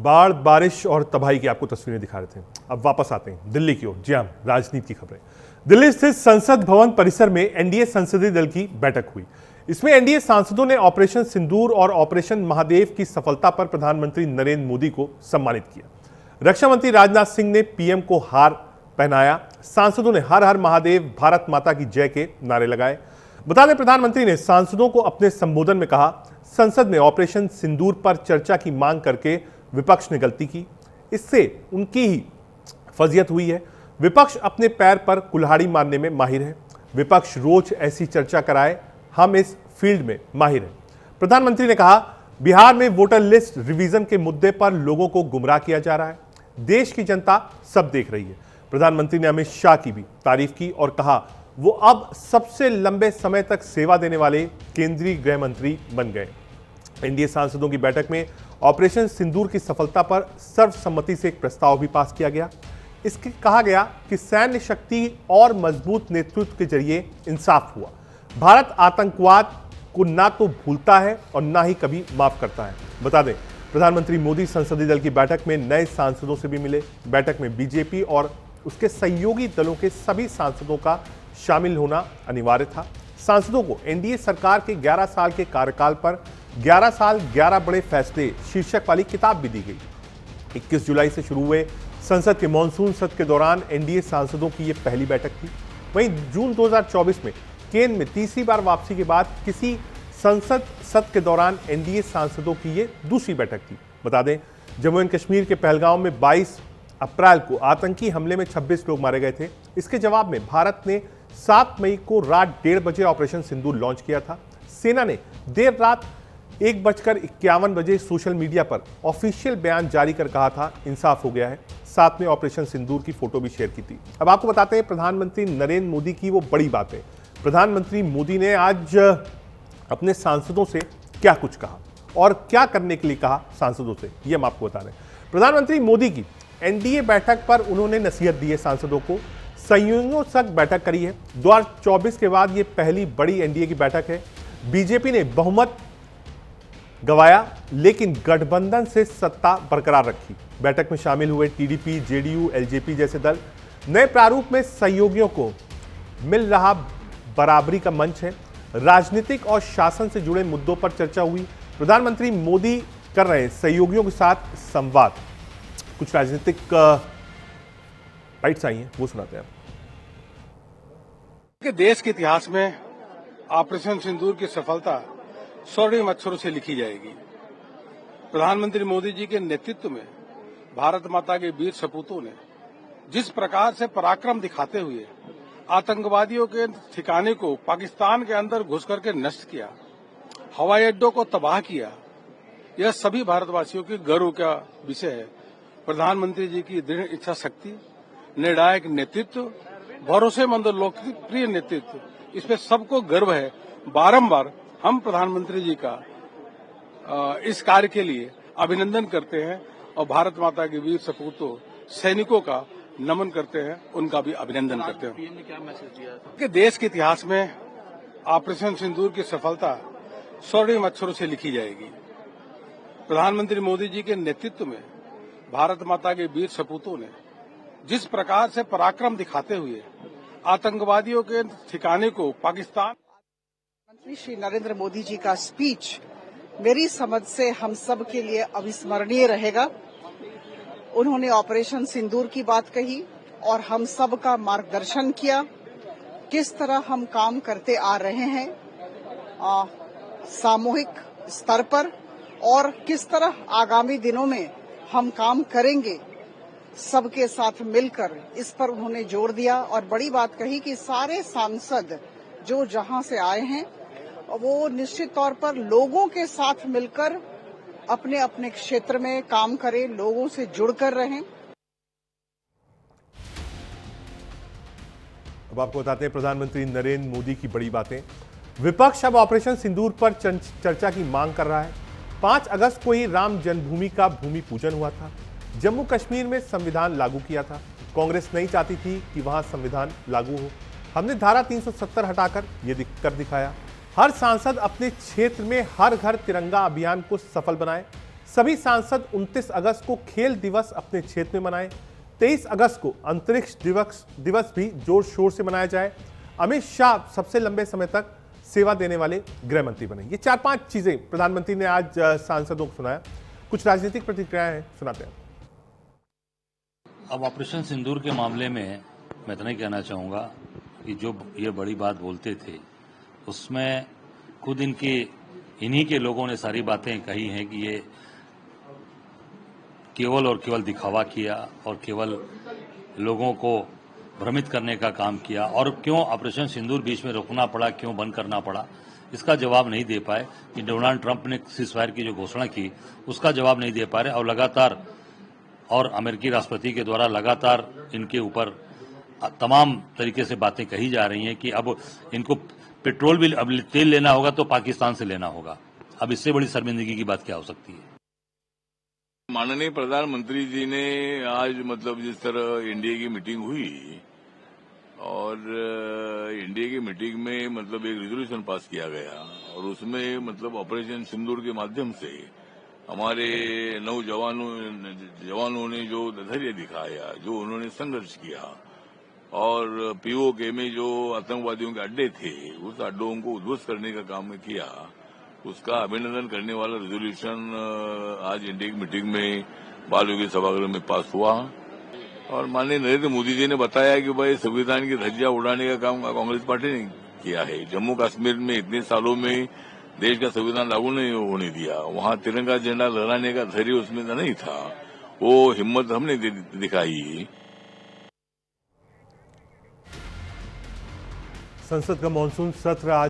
बाढ़, बारिश और तबाही की आपको तस्वीरें दिखा रहे थे। अब वापस आते हैं दिल्ली की ओर। जी हां, राजनीति की खबरें। दिल्ली स्थित संसद भवन परिसर में एनडीए संसदीय दल की बैठक हुई। इसमें एनडीए सांसदों ने ऑपरेशन सिंदूर और ऑपरेशन महादेव की सफलता पर प्रधानमंत्री नरेंद्र मोदी को सम्मानित किया। रक्षा मंत्री राजनाथ सिंह ने पीएम को हार पहनाया। सांसदों ने हर हर महादेव, भारत माता की जय के नारे लगाए। बता दें, प्रधानमंत्री ने सांसदों को अपने संबोधन में कहा, संसद में ऑपरेशन सिंदूर पर चर्चा की मांग करके विपक्ष ने गलती की, इससे उनकी ही फजीयत हुई है। विपक्ष अपने पैर पर कुल्हाड़ी मारने में माहिर है। विपक्ष रोज ऐसी चर्चा कराए, हम इस फील्ड में माहिर हैं। प्रधानमंत्री ने कहा, बिहार में वोटर लिस्ट रिवीजन के मुद्दे पर लोगों को गुमराह किया जा रहा है। देश की जनता सब देख रही है। प्रधानमंत्री ने अमित शाह की भी तारीफ की और कहा, वो अब सबसे लंबे समय तक सेवा देने वाले केंद्रीय गृह मंत्री बन गए। एनडीए सांसदों की बैठक में ऑपरेशन सिंदूर की सफलता पर सर्वसम्मति से एक प्रस्ताव भी पास किया गया। इसके कहा गया कि सैन्य शक्ति और मजबूत नेतृत्व के जरिए इंसाफ हुआ। भारत आतंकवाद को ना तो भूलता है और ना ही कभी माफ करता है। बता दें, प्रधानमंत्री मोदी संसदीय दल की बैठक में नए सांसदों से भी मिले। बैठक में बीजेपी और उसके सहयोगी दलों के सभी सांसदों का शामिल होना अनिवार्य था। सांसदों को एनडीए सरकार के 11 साल के कार्यकाल पर 11 साल 11 बड़े फैसले शीर्षक वाली किताब भी दी गई। 21 जुलाई से शुरू हुए संसद के मॉनसून सत्र के दौरान एनडीए सांसदों की यह पहली बैठक थी। वहीं जून 2024 में केंद्र में तीसरी बार वापसी के बाद किसी संसद सत्र के दौरान एनडीए सांसदों की यह दूसरी बैठक थी। बता दें, जम्मू एंड कश्मीर के पहलगांव में 22 अप्रैल को आतंकी हमले में 26 लोग मारे गए थे। इसके जवाब में भारत ने 7 मई को रात 1:30 बजे ऑपरेशन सिंदूर लॉन्च किया था। सेना ने देर रात 1:51 बजे सोशल मीडिया पर ऑफिशियल बयान जारी कर कहा था, इंसाफ हो गया है। साथ में ऑपरेशन सिंदूर की फोटो भी शेयर की थी। अब आपको बताते हैं प्रधानमंत्री नरेंद्र मोदी की वो बड़ी बातें। प्रधानमंत्री मोदी ने आज अपने सांसदों से क्या कुछ कहा और क्या करने के लिए कहा सांसदों से, ये हम आपको बता रहे हैं। प्रधानमंत्री मोदी की एनडीए बैठक पर उन्होंने नसीहत दी है सांसदों को। संयोजकों तक बैठक करी है। 2024 के बाद ये पहली बड़ी एनडीए की बैठक है। बीजेपी ने बहुमत गंवाया लेकिन गठबंधन से सत्ता बरकरार रखी। बैठक में शामिल हुए टीडीपी, जेडीयू, एलजेपी जैसे दल। नए प्रारूप में सहयोगियों को मिल रहा बराबरी का मंच है। राजनीतिक और शासन से जुड़े मुद्दों पर चर्चा हुई। प्रधानमंत्री मोदी कर रहे हैं सहयोगियों के साथ संवाद। कुछ राजनीतिक बाइट्स आई हैं, वो सुनाते हैं कि देश के इतिहास में ऑपरेशन सिंदूर की सफलता स्वर्णिम अक्षरों से लिखी जाएगी। प्रधानमंत्री मोदी जी के नेतृत्व में भारत माता के वीर सपूतों ने जिस प्रकार से पराक्रम दिखाते हुए आतंकवादियों के ठिकाने को पाकिस्तान के अंदर घुस करके नष्ट किया, हवाई अड्डों को तबाह किया, यह सभी भारतवासियों के गर्व का विषय है। प्रधानमंत्री जी की दृढ़ इच्छा शक्ति, निर्णायक नेतृत्व, भरोसेमंद लोकप्रिय नेतृत्व, इस पे सबको गर्व है। बारंबार हम प्रधानमंत्री जी का इस कार्य के लिए अभिनंदन करते हैं और भारत माता के वीर सपूतों सैनिकों का नमन करते हैं, उनका भी अभिनंदन करते हैं। पीएम ने क्या मैसेज दिया कि देश के इतिहास में ऑपरेशन सिंदूर की सफलता स्वर्णिम अक्षरों से लिखी जाएगी। प्रधानमंत्री मोदी जी के नेतृत्व में भारत माता के वीर सपूतों ने जिस प्रकार से पराक्रम दिखाते हुए आतंकवादियों के ठिकाने को पाकिस्तान। प्रधानमंत्री श्री नरेंद्र मोदी जी का स्पीच मेरी समझ से हम सब के लिए अविस्मरणीय रहेगा। उन्होंने ऑपरेशन सिंदूर की बात कही और हम सब का मार्गदर्शन किया, किस तरह हम काम करते आ रहे हैं सामूहिक स्तर पर और किस तरह आगामी दिनों में हम काम करेंगे सबके साथ मिलकर, इस पर उन्होंने जोर दिया। और बड़ी बात कही कि सारे सांसद जो जहां से आए हैं वो निश्चित तौर पर लोगों के साथ मिलकर अपने अपने क्षेत्र में काम करें, लोगों से जुड़कर रहें। अब आपको बताते हैं प्रधानमंत्री नरेंद्र मोदी की बड़ी बातें। विपक्ष अब ऑपरेशन सिंदूर पर चर्चा की मांग कर रहा है। 5 अगस्त को ही राम जन्मभूमि का भूमि पूजन हुआ था। जम्मू कश्मीर में संविधान लागू किया था। कांग्रेस नहीं चाहती थी कि वहां संविधान लागू हो। हमने धारा 370 हटाकर ये कर दिखाया। हर सांसद अपने क्षेत्र में हर घर तिरंगा अभियान को सफल बनाए। सभी सांसद 29 अगस्त को खेल दिवस अपने क्षेत्र में मनाएं। 23 अगस्त को अंतरिक्ष दिवस भी जोर शोर से मनाया जाए। अमित शाह सबसे लंबे समय तक सेवा देने वाले गृह मंत्री बने। ये 4-5 चीजें प्रधानमंत्री ने आज सांसदों को सुनाया। कुछ राजनीतिक प्रतिक्रियाएं हैं, सुनाते हैं। अब ऑपरेशन सिंदूर के मामले में मैं इतना ही कहना चाहूंगा कि जो ये बड़ी बात बोलते थे उसमें खुद इन्हीं के लोगों ने सारी बातें कही हैं कि ये केवल और केवल दिखावा किया और केवल लोगों को भ्रमित करने का काम किया। और क्यों ऑपरेशन सिंदूर बीच में रोकना पड़ा, क्यों बंद करना पड़ा, इसका जवाब नहीं दे पाए। कि डोनाल्ड ट्रंप ने सीज़फायर की जो घोषणा की उसका जवाब नहीं दे पा रहे और लगातार और अमेरिकी राष्ट्रपति के द्वारा लगातार इनके ऊपर तमाम तरीके से बातें कही जा रही हैं कि अब इनको पेट्रोल भी, अब तेल लेना होगा तो पाकिस्तान से लेना होगा। अब इससे बड़ी शर्मिंदगी की बात क्या हो सकती है। माननीय प्रधानमंत्री जी ने आज मतलब जिस तरह एनडीए की मीटिंग हुई और एनडीए की मीटिंग में मतलब एक रेजोल्यूशन पास किया गया और उसमें मतलब ऑपरेशन सिंदूर के माध्यम से हमारे जवानों ने जो धैर्य दिखाया, जो उन्होंने संघर्ष किया और पीओके में जो आतंकवादियों के अड्डे थे उस अड्डों को उद्ध्वस्त करने का काम किया, उसका अभिनंदन करने वाला रेजोल्यूशन आज एनडीए की मीटिंग में बाल योगी सभागृह में पास हुआ। और माननीय नरेंद्र मोदी जी ने बताया कि भाई संविधान की धज्जियां उड़ाने का काम कांग्रेस पार्टी ने किया है। जम्मू कश्मीर में इतने सालों में देश का संविधान लागू नहीं होने दिया, वहां तिरंगा झंडा लहराने का धैर्य उसमें नहीं था, वो हिम्मत हमने दिखाई। संसद का मॉनसून सत्र आज